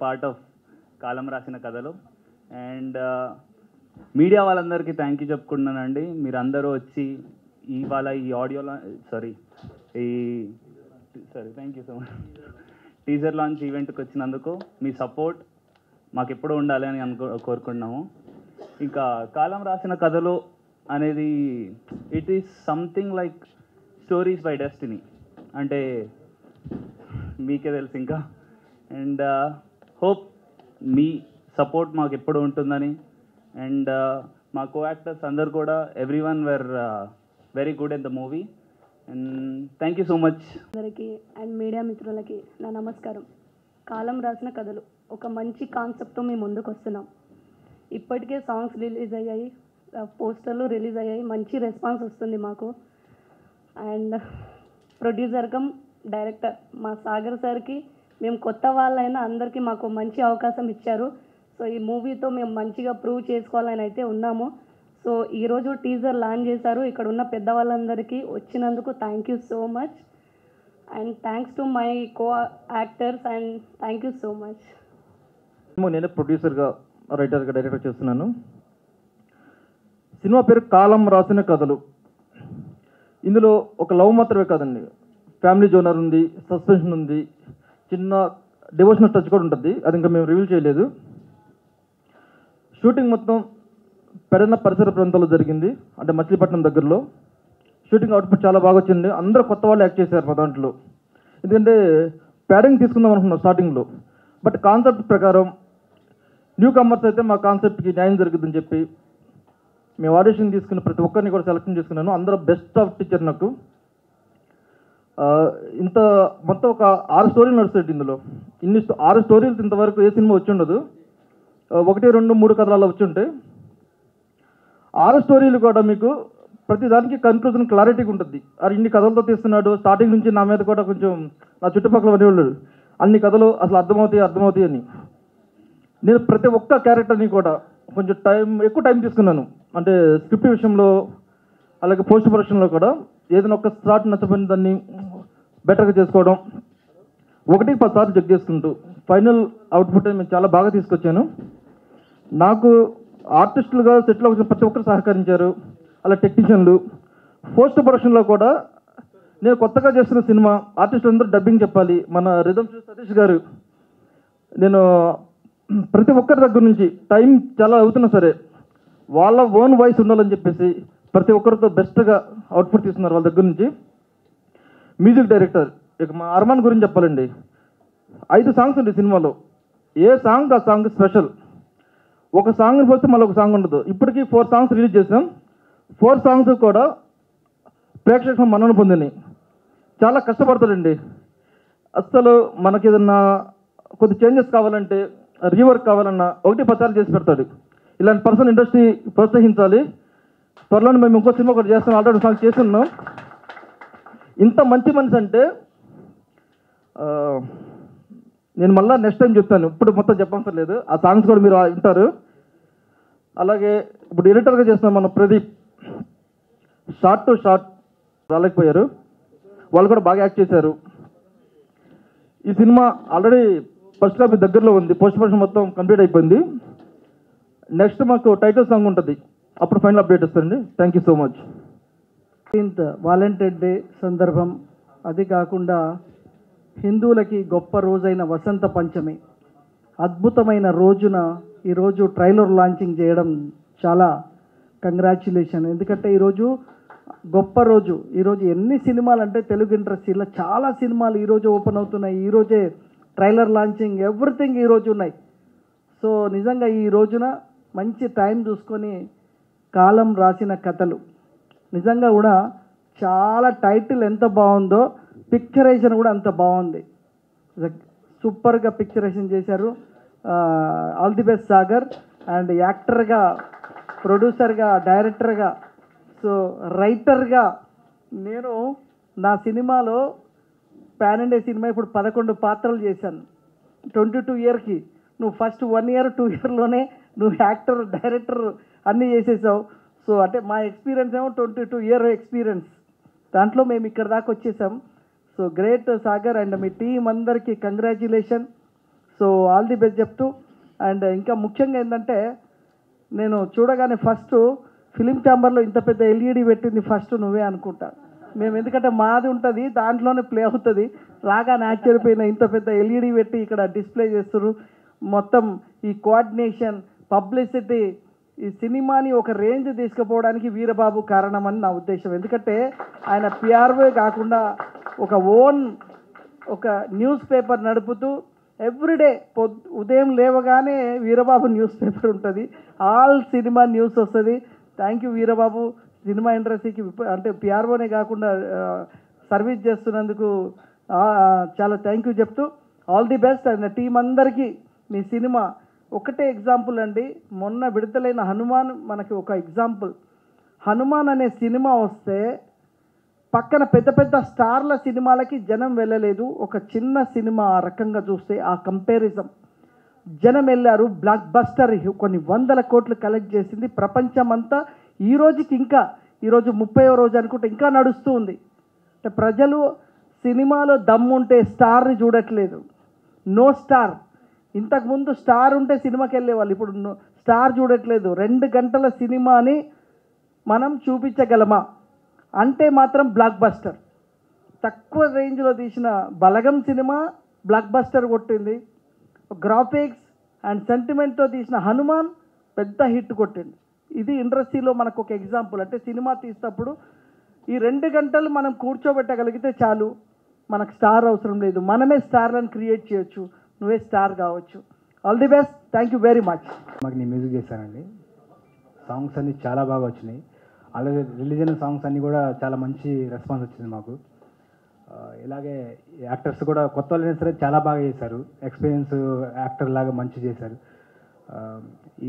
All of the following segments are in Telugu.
పార్ట్ ఆఫ్ కాలం రాసిన కథలు. అండ్ మీడియా వాళ్ళందరికీ థ్యాంక్ యూ చెప్పుకుంటున్నానండి. మీరు అందరూ వచ్చి ఇవాళ ఈ ఆడియోలో thank you so much teaser launch ఈవెంట్కి వచ్చినందుకు మీ సపోర్ట్ మాకు ఎప్పుడూ ఉండాలి అని కోరుకుంటున్నాము. ఇంకా కాలం రాసిన కథలు అనేది it is something like stories by destiny అంటే మీకే తెలుసు ఇంకా. అండ్ హోప్ మీ సపోర్ట్ మాకు ఎప్పుడు ఉంటుందని. అండ్ మా కో యాక్టర్స్ అందరు కూడా everyone were very good in the movie. And thank you so much అందరికీ అండ్ మీడియా మిత్రులకి నా నమస్కారం. కాలం రాసిన కథలు ఒక మంచి కాన్సెప్ట్తో మేము ముందుకు వస్తున్నాం. ఇప్పటికే సాంగ్స్ రిలీజ్ అయ్యాయి, పోస్టర్లు రిలీజ్ అయ్యాయి, మంచి రెస్పాన్స్ వస్తుంది మాకు. అండ్ ప్రొడ్యూసర్ కమ్ డైరెక్టర్ మా సాగర్ సార్కి మేము కొత్త వాళ్ళైనా అందరికీ మాకు మంచి అవకాశం ఇచ్చారు. సో ఈ మూవీతో మేము మంచిగా ప్రూవ్ చేసుకోవాలని అయితే ఉన్నాము. సో ఈరోజు టీజర్ లాంచ్ చేశారు. ఇక్కడ ఉన్న పెద్దవాళ్ళందరికీ వచ్చినందుకు thank you so much. And thanks to my co actors and thank you so much. నేను ప్రొడ్యూసర్గా, రైటర్గా, డైరెక్టర్ చేస్తున్నాను. సినిమా పేరు కాలం రాసిన కథలు. ఇందులో ఒక లవ్ మాత్రమే కాదండి, ఫ్యామిలీ జోనర్ ఉంది, సస్పెన్షన్ ఉంది, చిన్న డివోషనల్ టచ్ కూడా ఉంటుంది. అది ఇంకా మేము రివీల్ చేయలేదు. షూటింగ్ మొత్తం పెడన పరిసర ప్రాంతాల్లో జరిగింది, అంటే మచిలీపట్నం దగ్గరలో. షూటింగ్ అవుట్పుట్ చాలా బాగా వచ్చింది. అందరూ కొత్త వాళ్ళు యాక్ట్ చేశారు మా దాంట్లో. ఎందుకంటే ప్యాడింగ్ తీసుకుందాం అనుకున్నాం స్టార్టింగ్లో, బట్ కాన్సెప్ట్ ప్రకారం న్యూ కమర్స్ అయితే మా కాన్సెప్ట్కి న్యాయం జరుగుతుందని చెప్పి మేము ఆడిషన్ తీసుకుని ప్రతి ఒక్కరిని కూడా సెలెక్షన్ చేసుకున్నాను. అందరూ బెస్ట్ ఆఫ్ టీచర్ నాకు. ఇంత మొత్తం ఒక 6 స్టోరీలు నడుస్తాయి ఇందులో. 6 స్టోరీలు ఇంతవరకు ఏ సినిమా వచ్చి ఉండదు. 1, 2, 3 కథలు అలా వచ్చి ఉంటాయి. 6 స్టోరీలు కూడా మీకు ప్రతి దానికి కన్క్లూజన్ క్లారిటీగా ఉంటుంది. అది ఇన్ని కథలతో తీస్తున్నాడు, స్టార్టింగ్ నుంచి నా మీద కూడా కొంచెం నా చుట్టుపక్కల అనేవాళ్ళు అన్ని కథలు అసలు అర్థమవుతాయి అని. నేను ప్రతి ఒక్క క్యారెక్టర్ని కూడా కొంచెం ఎక్కువ టైం తీసుకున్నాను. అంటే స్క్రిప్ట్ విషయంలో, అలాగే పోస్ట్ ప్రొడక్షన్లో కూడా ఏదైనా ఒక స్టార్ట్ నచ్చపోయిన దాన్ని బెటర్గా చేసుకోవడం, 1-10 సార్లు చెక్ చేసుకుంటూ ఫైనల్ అవుట్పుట్ నేను చాలా బాగా తీసుకొచ్చాను. నాకు ఆర్టిస్టులుగా సెట్లో వచ్చిన ప్రతి ఒక్కరు సహకరించారు, అలా టెక్నీషియన్లు. పోస్ట్ ప్రొడక్షన్లో కూడా నేను కొత్తగా చేస్తున్న సినిమా ఆర్టిస్టులు అందరూ డబ్బింగ్ చెప్పాలి. మన రిథమ్ సతీష్ గారు, నేను ప్రతి ఒక్కరి దగ్గర నుంచి టైం చాలా అవుతున్నా సరే వాళ్ళ ఓన్ వాయిస్ ఉండాలని చెప్పేసి ప్రతి ఒక్కరితో బెస్ట్గా అవుట్పుట్ తీస్తున్నారు వాళ్ళ దగ్గర నుంచి. మ్యూజిక్ డైరెక్టర్ ఇక మా అర్మాన్ గురించి చెప్పాలండి. 5 సాంగ్స్ ఉంది సినిమాలో. ఏ సాంగ్ ఆ సాంగ్ స్పెషల్. ఒక సాంగ్ని పోతే మళ్ళీ ఒక సాంగ్ ఉండదు. ఇప్పటికీ 4 సాంగ్స్ రిలీజ్ చేసాం. 4 సాంగ్స్ కూడా ప్రేక్షకుల మన్నన పొందినాయి. చాలా కష్టపడతాడండి. అస్సలు మనకి ఏదన్నా కొద్ది చేంజెస్ కావాలంటే, రీవర్క్ కావాలన్నా 1-10 సార్లు చేసి పెడతాడు. ఇలాంటి పర్సన్ ఇండస్ట్రీ ప్రోత్సహించాలి. త్వరలో మేము ఇంకో సినిమా ఒకటి చేస్తాం, ఆల్రెడీ సాంగ్ చేస్తున్నాం. ఇంత మంచి మనిషి అంటే నేను మళ్ళీ నెక్స్ట్ టైం చెప్తాను, ఇప్పుడు మొత్తం చెప్పవసరం లేదు. ఆ సాంగ్స్ కూడా మీరు వింటారు. అలాగే ఇప్పుడు ఎడిటర్గా చేస్తున్నాం మన ప్రదీప్. షార్ట్ టు షార్ట్ రాలేకపోయారు, వాళ్ళు కూడా బాగా యాక్ట్ చేశారు. ఈ సినిమా ఆల్రెడీ ఫస్ట్ కాపీ దగ్గరలో ఉంది, పోస్ట్ ప్రొడక్షన్ మొత్తం కంప్లీట్ అయిపోయింది. నెక్స్ట్ మాకు టైటిల్ సాంగ్ ఉంటుంది, అప్పుడు ఫైనల్ అప్డేట్ ఇస్తారండి. Thank you so much. Valentine's day సందర్భం, అది కాకుండా హిందువులకి గొప్ప రోజైన వసంత పంచమి అద్భుతమైన రోజున ఈరోజు ట్రైలర్ లాంచింగ్ చేయడం చాలా కంగ్రాచ్యులేషన్. ఎందుకంటే ఈరోజు గొప్ప రోజు. ఈరోజు ఎన్ని సినిమాలు అంటే తెలుగు ఇండస్ట్రీలో చాలా సినిమాలు ఈరోజు ఓపెన్ అవుతున్నాయి. ఈరోజే ట్రైలర్ లాంచింగ్, ఎవ్రీథింగ్ ఈరోజు ఉన్నాయి. సో నిజంగా ఈ రోజున మంచి టైం చూసుకొని కాలం రాసిన కథలు, నిజంగా కూడా చాలా టైటిల్ ఎంత బాగుందో, పిక్చరైజేషన్ కూడా అంత బాగుంది. సూపర్గా పిక్చరైజేషన్ చేశారు. All the best Sagar. And యాక్టర్గా, ప్రొడ్యూసర్గా, డైరెక్టర్గా, సో రైటర్గా నేను నా సినిమాలో పాన్ ఇండియా సినిమా ఇప్పుడు 11 పాత్రలు చేశాను 22 ఇయర్కి. నువ్వు ఫస్ట్ 1 ఇయర్ 2 ఇయర్లోనే నువ్వు యాక్టర్, డైరెక్టర్ అన్నీ చేసేసావు. సో అంటే మా ఎక్స్పీరియన్స్ ఏమో 22 ఇయర్ ఎక్స్పీరియన్స్, దాంట్లో మేము ఇక్కడ దాకా వచ్చేసాం. సో గ్రేట్ సాగర్ అండ్ మీ టీం అందరికీ congratulation. So all the best చెప్తూ అండ్ ఇంకా ముఖ్యంగా ఏంటంటే నేను చూడగానే ఫస్ట్ ఫిలిం ఛాంబర్లో ఇంత పెద్ద ఎల్ఈడి పెట్టింది ఫస్ట్ నువ్వే అనుకుంటా. మేము ఎందుకంటే మాది ఉంటుంది దాంట్లోనే ప్లే అవుతుంది రాగానే ఆశ్చర్యపోయిన ఇంత పెద్ద ఎల్ఈడి పెట్టి ఇక్కడ డిస్ప్లే చేస్తారు. మొత్తం ఈ కోఆర్డినేషన్ పబ్లిసిటీ ఈ సినిమాని ఒక రేంజ్ తీసుకుపోవడానికి వీరబాబు కారణమని నా ఉద్దేశం. ఎందుకంటే ఆయన పిఆర్ఓ కాకుండా ఒక ఓన్ ఒక న్యూస్ పేపర్ నడుపుతూ ఎవ్రీడే ఉదయం లేవగానే వీరబాబు న్యూస్ పేపర్ ఉంటుంది, ఆల్ సినిమా న్యూస్ వస్తుంది. థ్యాంక్ యూ వీరబాబు, సినిమా ఇండస్ట్రీకి అంటే పిఆర్ఓనే కాకుండా సర్వీస్ చేస్తున్నందుకు చాలా థ్యాంక్ యూ చెప్తూ all the best. And team అందరికీ మీ సినిమా ఒకటే ఎగ్జాంపుల్ అండి. మొన్న విడుదలైన హనుమాన్ మనకి ఒక ఎగ్జాంపుల్. హనుమాన్ అనే సినిమా వస్తే పక్కన పెద్ద పెద్ద స్టార్ల సినిమాలకి జనం వెళ్ళలేదు. ఒక చిన్న సినిమా ఆ రకంగా చూస్తే ఆ కంపారిజం జనం వెళ్ళారు. బ్లాక్ బస్టర్ కొన్ని 100 కోట్లు కలెక్ట్ చేసింది. ప్రపంచం అంతా ఈ రోజుకి ఇంకా ఈరోజు 30వ రోజు అనుకుంటే ఇంకా నడుస్తూ ఉంది. అంటే ప్రజలు సినిమాలో దమ్ముంటే స్టార్ని చూడట్లేదు. నో స్టార్, ఇంతకుముందు స్టార్ ఉంటే సినిమాకి వెళ్ళేవాళ్ళు, ఇప్పుడు స్టార్ చూడట్లేదు. 2 గంటల సినిమాని మనం చూపించగలమా అంటే మాత్రం బ్లాక్ బస్టర్. తక్కువ రేంజ్లో తీసిన బలగం సినిమా బ్లాక్ బస్టర్ కొట్టింది. గ్రాఫిక్స్ అండ్ సెంటిమెంట్తో తీసిన హనుమాన్ పెద్ద హిట్ కొట్టింది. ఇది ఇండస్ట్రీలో మనకు ఒక ఎగ్జాంపుల్. అంటే సినిమా తీసినప్పుడు ఈ 2 గంటలు మనం కూర్చోబెట్టగలిగితే చాలు, మనకు స్టార్ అవసరం లేదు, మనమే స్టార్లను క్రియేట్ చేయొచ్చు, నువ్వే స్టార్ కావచ్చు. All the best, thank you very much. మాకు నేను మ్యూజిక్ చేశానండి. సాంగ్స్ అన్నీ చాలా బాగా వచ్చినాయి. అలాగే రిలీజియన్ సాంగ్స్ అన్నీ కూడా చాలా మంచి రెస్పాన్స్ వచ్చింది మాకు. ఇలాగే యాక్టర్స్ కూడా కొత్త వాళ్ళైనా సరే చాలా బాగా చేశారు. ఎక్స్పీరియన్స్ యాక్టర్ లాగా మంచి చేశారు.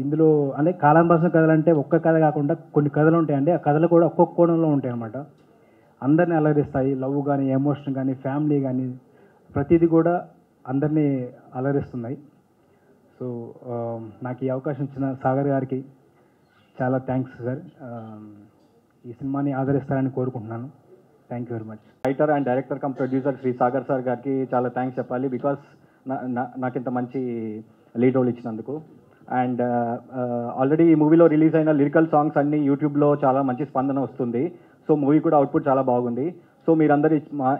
ఇందులో అంటే కాలం రాసిన కథలు అంటే ఒక్క కథ కాకుండా కొన్ని కథలు ఉంటాయండి. ఆ కథలు కూడా ఒక్కొక్క కోణంలో ఉంటాయి అన్నమాట. అందరినీ అలరిస్తాయి. లవ్ కానీ, ఎమోషన్ కానీ, ఫ్యామిలీ కానీ ప్రతిదీ కూడా అందరినీ అలరిస్తున్నాయి. సో నాకు ఈ అవకాశం ఇచ్చిన సాగర్ గారికి చాలా థ్యాంక్స్ సార్. ఈ సినిమాని ఆదరిస్తారని కోరుకుంటున్నాను. Thank you very much. Writer and director come producer Shri Sagar sir గారికి చాలా థ్యాంక్స్ చెప్పాలి. బికాస్ నాకు ఇంత మంచి లీడ్ రోల్ ఇచ్చినందుకు. అండ్ ఆల్రెడీ ఈ మూవీలో రిలీజ్ అయిన లిరికల్ సాంగ్స్ అన్నీ యూట్యూబ్లో చాలా మంచి స్పందన వస్తుంది. సో మూవీ కూడా అవుట్పుట్ చాలా బాగుంది. సో మీరందరూ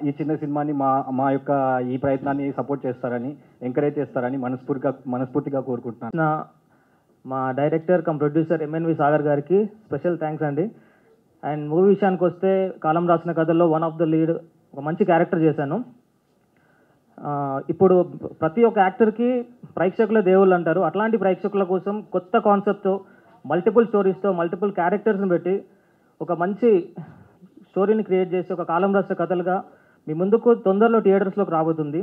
ఈ చిన్న సినిమాని మా యొక్క ఈ ప్రయత్నాన్ని సపోర్ట్ చేస్తారని, ఎంకరేజ్ చేస్తారని మనస్ఫూర్తిగా కోరుకుంటున్నాను. మా director come producer MNV Sagar గారికి స్పెషల్ థ్యాంక్స్ అండి. అండ్ మూవీ విషయానికి వస్తే కాలం రాసిన కథల్లో వన్ ఆఫ్ ద లీడ్ ఒక మంచి క్యారెక్టర్ చేశాను. ఇప్పుడు ప్రతి ఒక్క యాక్టర్కి ప్రేక్షకుల దేవుళ్ళు అంటారు. అట్లాంటి ప్రేక్షకుల కోసం కొత్త కాన్సెప్ట్తో, మల్టిపుల్ స్టోరీస్తో, మల్టిపుల్ క్యారెక్టర్స్ని పెట్టి ఒక మంచి స్టోరీని క్రియేట్ చేసి ఒక కాలం రాసిన కథలుగా మీ ముందుకు తొందరలో థియేటర్స్లోకి రాబోతుంది.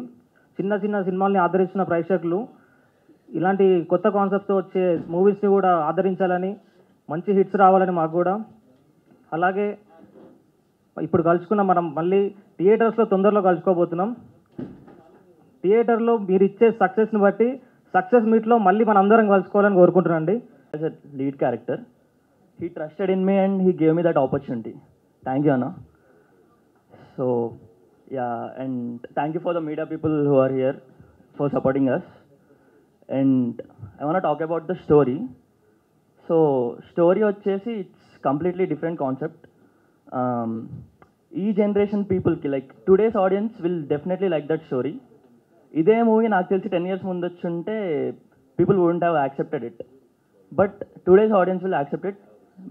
చిన్న చిన్న సినిమాల్ని ఆదరిస్తున్న ప్రేక్షకులు ఇలాంటి కొత్త కాన్సెప్ట్తో వచ్చే మూవీస్ని కూడా ఆదరించాలని, మంచి హిట్స్ రావాలని మాకు కూడా. అలాగే ఇప్పుడు కలుసుకున్న మనం మళ్ళీ థియేటర్స్లో తొందరలో కలుసుకోబోతున్నాం. థియేటర్లో మీరు ఇచ్చే సక్సెస్ని బట్టి సక్సెస్ మీట్లో మళ్ళీ మనం అందరం కలుసుకోవాలని కోరుకుంటున్నానండి. As a lead character, he trusted in me and he gave me that opportunity. Thank you, Anna. So, yeah, and thank you for the media people who are here for supporting us. And I want to talk about the story. So, story వచ్చేసి it's completely different concept. ఈ జనరేషన్ పీపుల్కి like today's audience will definitely like that story. ఇదే మూవీ నాకు తెలిసి 10 years ముందు వచ్చుంటే people wouldn't have accepted it. But today's audience will accept it.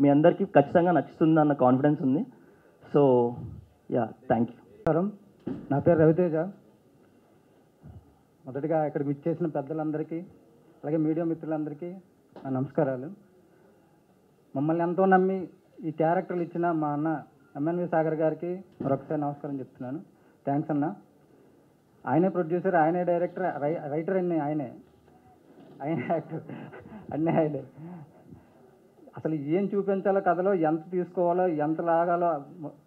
మీ అందరికీ ఖచ్చితంగా నచ్చుతుంది అన్న కాన్ఫిడెన్స్ ఉంది. So yeah, thank you. నా పేరు రవితేజ. మొదటిగా ఇక్కడికి విచ్చేసిన పెద్దలందరికీ, అలాగే మీడియా మిత్రులందరికీ నా నమస్కారాలు. మమ్మల్ని ఎంతో నమ్మి ఈ క్యారెక్టర్లు ఇచ్చిన మా అన్న ఎంఎన్వి సాగర్ గారికి మరొకసారి నమస్కారం చెప్తున్నాను. థ్యాంక్స్ అన్న. ఆయనే ప్రొడ్యూసర్, ఆయనే డైరెక్టర్, రైటర్ అన్నీ ఆయనే యాక్టర్ అన్నీ ఆయనే. అసలు ఏం చూపించాలో కథలో, ఎంత తీసుకోవాలో, ఎంత లాగాలో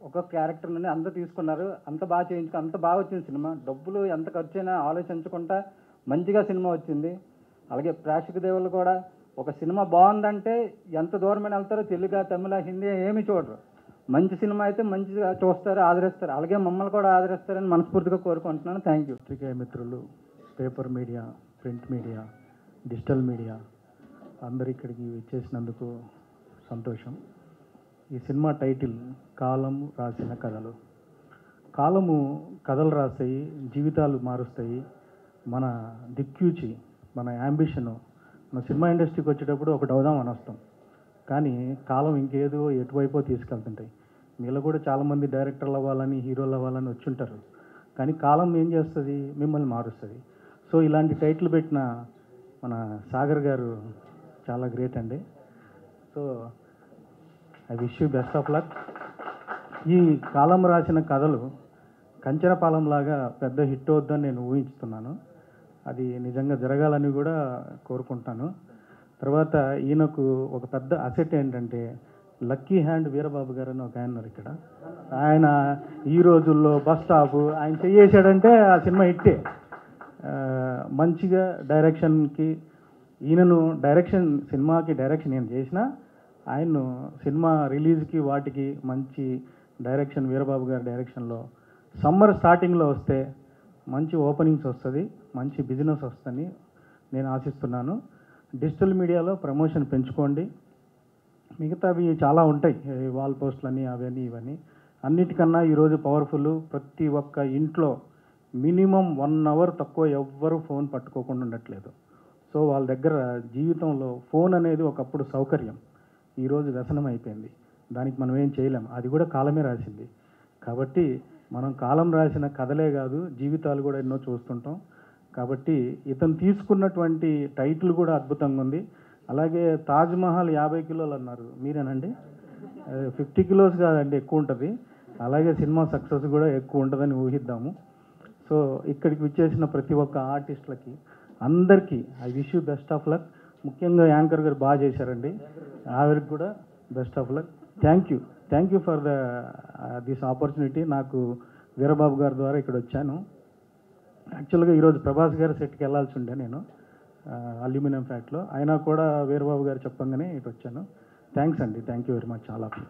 ఒక్కొక్క క్యారెక్టర్ నుండి అంత తీసుకున్నారు. అంత బాగా అంత బాగా వచ్చింది సినిమా. డబ్బులు ఎంత ఖర్చు అయినా ఆలోచించకుండా మంచిగా సినిమా వచ్చింది. అలాగే ప్రేక్షక దేవుళ్ళు కూడా ఒక సినిమా బాగుందంటే ఎంత దూరమైన వెళ్తారో, తెలుగు, తమిళ, హిందీ ఏమి చూడరు. మంచి సినిమా అయితే మంచిగా చూస్తారు, ఆదరిస్తారు. అలాగే మమ్మల్ని కూడా ఆదరిస్తారని మనస్ఫూర్తిగా కోరుకుంటున్నాను. Thank you. పత్రికా మిత్రులు, paper media print media, digital media అందరు ఇక్కడికి వచ్చేసినందుకు సంతోషం. ఈ సినిమా టైటిల్ కాలము రాసిన కథలు. కాలము కథలు రాస్తాయి, జీవితాలు మారుస్తాయి, మన దిక్యూచి, మన యాంబిషను, మన సినిమా ఇండస్ట్రీకి వచ్చేటప్పుడు ఒకటి అవుదామని వస్తాం, కానీ కాలం ఇంకేదో ఎటువైపో తీసుకెళ్తుంటాయి. మీలో కూడా చాలామంది డైరెక్టర్లు అవ్వాలని, హీరోలు అవ్వాలని వచ్చుంటారు, కానీ కాలం ఏం చేస్తుంది, మిమ్మల్ని మారుస్తుంది. సో ఇలాంటి టైటిల్ పెట్టిన మన సాగర్ గారు చాలా గ్రేట్ అండి. So I wish you best of luck. ఈ కాలం రాసిన కథలు కంచనపాలెంలాగా పెద్ద హిట్ అవుద్దని నేను ఊహించుతున్నాను. అది నిజంగా జరగాలని కూడా కోరుకుంటాను. తర్వాత ఈయనకు ఒక పెద్ద అసెట్ ఏంటంటే లక్కీ హ్యాండ్ వీరబాబు గారు అని ఒక ఆయన ఉన్నారు ఇక్కడ. ఆయన ఈ రోజుల్లో బస్ స్టాప్ ఆయన చేసాడంటే ఆ సినిమా హిట్టే. మంచిగా డైరెక్షన్కి ఈయనను సినిమాకి డైరెక్షన్ నేను చేసినా ఆయన్ను సినిమా రిలీజ్కి వాటికి మంచి డైరెక్షన్ వీరబాబు గారి డైరెక్షన్లో సమ్మర్ స్టార్టింగ్లో వస్తే మంచి ఓపెనింగ్స్ వస్తుంది, మంచి బిజినెస్ వస్తుందని నేను ఆశిస్తున్నాను. డిజిటల్ మీడియాలో ప్రమోషన్ పెంచుకోండి. మిగతావి చాలా ఉంటాయి, వాల్ పోస్టులని అవన్నీ ఇవన్నీ. అన్నిటికన్నా ఈరోజు పవర్ఫుల్, ప్రతి ఒక్క ఇంట్లో మినిమం 1 అవర్ తక్కువ ఎవ్వరూ ఫోన్ పట్టుకోకుండా ఉండట్లేదు. సో వాళ్ళ దగ్గర జీవితంలో ఫోన్ అనేది ఒకప్పుడు సౌకర్యం, ఈరోజు వ్యసనం అయిపోయింది. దానికి మనం ఏం చేయలేం, అది కూడా కాలమే రాసింది. కాబట్టి మనం కాలం రాసిన కథలే కాదు, జీవితాలు కూడా ఎన్నో చూస్తుంటాం. కాబట్టి ఇతను తీసుకున్నటువంటి టైటిల్ కూడా అద్భుతంగా ఉంది. అలాగే తాజ్మహల్ 50 కిలోలు అన్నారు, మీరేనండి? 50 కిలోస్ కాదండి, ఎక్కువ ఉంటుంది. అలాగే సినిమా సక్సెస్ కూడా ఎక్కువ ఉంటుందని ఊహిద్దాము. సో ఇక్కడికి విచ్చేసిన ప్రతి ఒక్క ఆర్టిస్టులకి అందరికీ I wish you best of luck. ముఖ్యంగా యాంకర్ గారు బాగా చేశారండి, ఆవిడకి కూడా best of luck. Thank you for this opportunity. నాకు వీరబాబు గారి ద్వారా ఇక్కడ వచ్చాను. యాక్చువల్గా ఈరోజు ప్రభాస్ గారి సెట్కి వెళ్ళాల్సి ఉండే నేను, అల్యూమినియం ఫ్యాక్ట్లో, అయినా కూడా వీరబాబు గారు చెప్పంగానే ఇటు వచ్చాను. థ్యాంక్స్ అండి, thank you very much all of you.